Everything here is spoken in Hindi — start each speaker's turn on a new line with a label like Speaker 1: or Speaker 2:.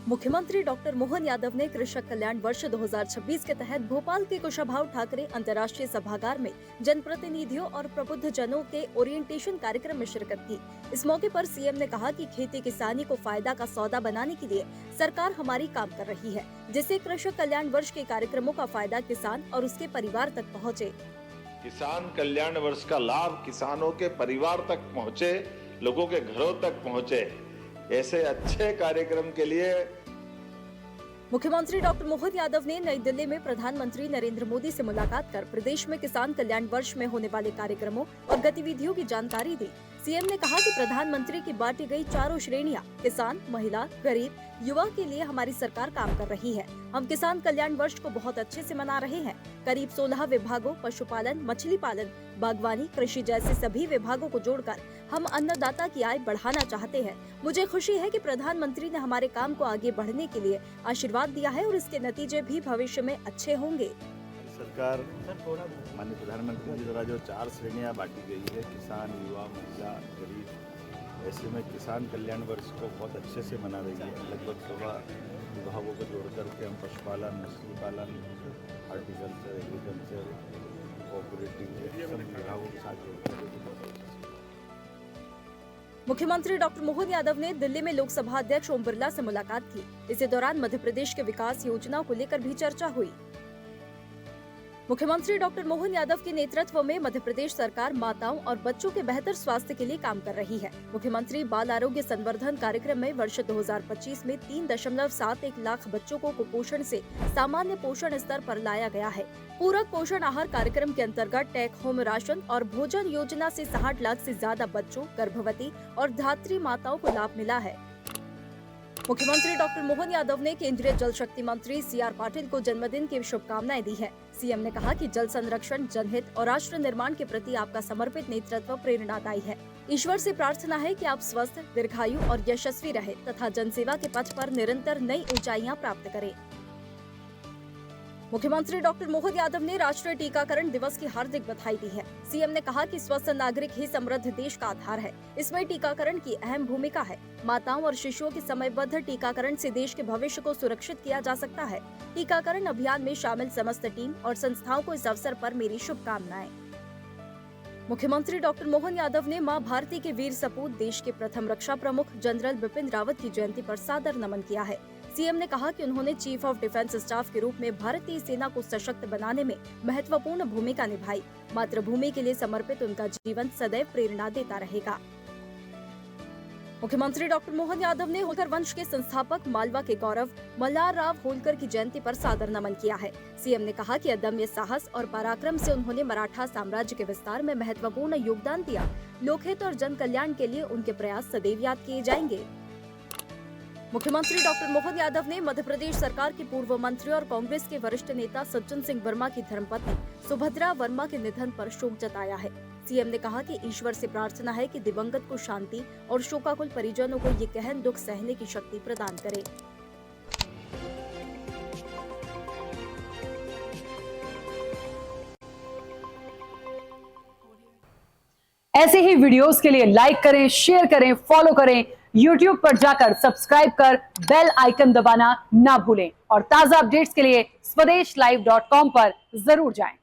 Speaker 1: मुख्यमंत्री डॉक्टर मोहन यादव ने कृषक कल्याण वर्ष 2026 के तहत भोपाल के कुशाभाऊ ठाकरे अंतर्राष्ट्रीय सभागार में जनप्रतिनिधियों और प्रबुद्ध जनों के ओरिएंटेशन कार्यक्रम में शिरकत की। इस मौके पर सीएम ने कहा कि खेती किसानी को फायदा का सौदा बनाने के लिए सरकार हमारी काम कर रही है, जिससे कृषक कल्याण वर्ष के कार्यक्रमों का फायदा किसान और उसके परिवार तक पहुँचे।
Speaker 2: किसान कल्याण वर्ष का लाभ किसानों के परिवार तक पहुँचे, लोगों के घरों तक पहुँचे, ऐसे अच्छे कार्यक्रम के लिए
Speaker 1: मुख्यमंत्री डॉक्टर मोहन यादव ने नई दिल्ली में प्रधानमंत्री नरेंद्र मोदी से मुलाकात कर प्रदेश में किसान कल्याण वर्ष में होने वाले कार्यक्रमों और गतिविधियों की जानकारी दी। सीएम ने कहा कि प्रधानमंत्री की बांटी गई चारों श्रेणियां किसान, महिला, गरीब, युवा के लिए हमारी सरकार काम कर रही है। हम किसान कल्याण वर्ष को बहुत अच्छे से मना रहे हैं। करीब 16 विभागों, पशुपालन, मछली पालन, बागवानी, कृषि जैसे सभी विभागों को जोड़कर हम अन्नदाता की आय बढ़ाना चाहते हैं। मुझे खुशी है कि प्रधानमंत्री ने हमारे काम को आगे बढ़ने के लिए आशीर्वाद दिया है और इसके नतीजे भी भविष्य में अच्छे होंगे।
Speaker 3: सरकार माननीय प्रधानमंत्री जी द्वारा जो 4 श्रेणियां बांटी गई है, किसान, युवा, महिला, गरीब, ऐसे में किसान कल्याण वर्ष को बहुत अच्छे से मना रही है। लगभग 16 विभागों को जोड़ करके हम पशुपालन, मछली पालन, हॉर्टिकल्चर, एग्रीकल्चर, कोऑपरेटिव सब विभागों के साथ जोड़कर
Speaker 1: मुख्यमंत्री डॉक्टर मोहन यादव ने दिल्ली में लोकसभा अध्यक्ष ओम बिरला से मुलाकात की। इसी दौरान मध्य प्रदेश के विकास योजनाओं को लेकर भी चर्चा हुई। मुख्यमंत्री डॉक्टर मोहन यादव के नेतृत्व में मध्य प्रदेश सरकार माताओं और बच्चों के बेहतर स्वास्थ्य के लिए काम कर रही है। मुख्यमंत्री बाल आरोग्य संवर्धन कार्यक्रम में वर्ष 2025 में 3.71 लाख बच्चों को कुपोषण से सामान्य पोषण स्तर पर लाया गया है। पूरक पोषण आहार कार्यक्रम के अंतर्गत टेक होम राशन और भोजन योजना से 60 लाख से ज्यादा बच्चों, गर्भवती और धात्री माताओं को लाभ मिला है। मुख्यमंत्री डॉक्टर मोहन यादव ने केंद्रीय जल शक्ति मंत्री सीआर पाटिल को जन्मदिन की शुभकामनाएं दी है। सीएम ने कहा कि जल संरक्षण, जनहित और राष्ट्र निर्माण के प्रति आपका समर्पित नेतृत्व प्रेरणादायी है। ईश्वर से प्रार्थना है कि आप स्वस्थ, दीर्घायु और यशस्वी रहे तथा जनसेवा के पथ पर निरंतर नई ऊंचाइयां प्राप्त करें। मुख्यमंत्री डॉक्टर मोहन यादव ने राष्ट्रीय टीकाकरण दिवस की हार्दिक बधाई दी है। सीएम ने कहा कि स्वस्थ नागरिक ही समृद्ध देश का आधार है। इसमें टीकाकरण की अहम भूमिका है। माताओं और शिशुओं के समयबद्ध टीकाकरण से देश के भविष्य को सुरक्षित किया जा सकता है। टीकाकरण अभियान में शामिल समस्त टीम और संस्थाओं को इस अवसर पर मेरी शुभकामनाएं। मुख्यमंत्री डॉक्टर मोहन यादव ने मां भारती के वीर सपूत, देश के प्रथम रक्षा प्रमुख जनरल बिपिन रावत की जयंती पर सादर नमन किया है। सीएम ने कहा कि उन्होंने चीफ ऑफ डिफेंस स्टाफ के रूप में भारतीय सेना को सशक्त बनाने में महत्वपूर्ण भूमिका निभाई। मातृभूमि के लिए समर्पित उनका जीवन सदैव प्रेरणा देता रहेगा। मुख्यमंत्री डॉक्टर मोहन यादव ने होलकर वंश के संस्थापक मालवा के गौरव मल्हारराव होलकर की जयंती पर सादर नमन किया है। सीएम ने कहा कि अदम्य साहस और पराक्रम से उन्होंने मराठा साम्राज्य के विस्तार में महत्वपूर्ण योगदान दिया। लोकहित और जन कल्याण के लिए उनके प्रयास सदैव याद किए जाएंगे। मुख्यमंत्री डॉक्टर मोहन यादव ने मध्य प्रदेश सरकार के पूर्व मंत्री और कांग्रेस के वरिष्ठ नेता सज्जन सिंह वर्मा की धर्मपत्नी सुभद्रा वर्मा के निधन पर शोक जताया है। सीएम ने कहा कि ईश्वर से प्रार्थना है कि दिवंगत को शांति और शोकाकुल परिजनों को ये गहन दुख सहने की शक्ति प्रदान करे।
Speaker 4: ऐसे ही वीडियोस के लिए लाइक करें, शेयर करें, फॉलो करें। YouTube पर जाकर सब्सक्राइब कर बेल आइकन दबाना ना भूलें और ताजा अपडेट्स के लिए स्वदेशलाइव.com पर जरूर जाएं।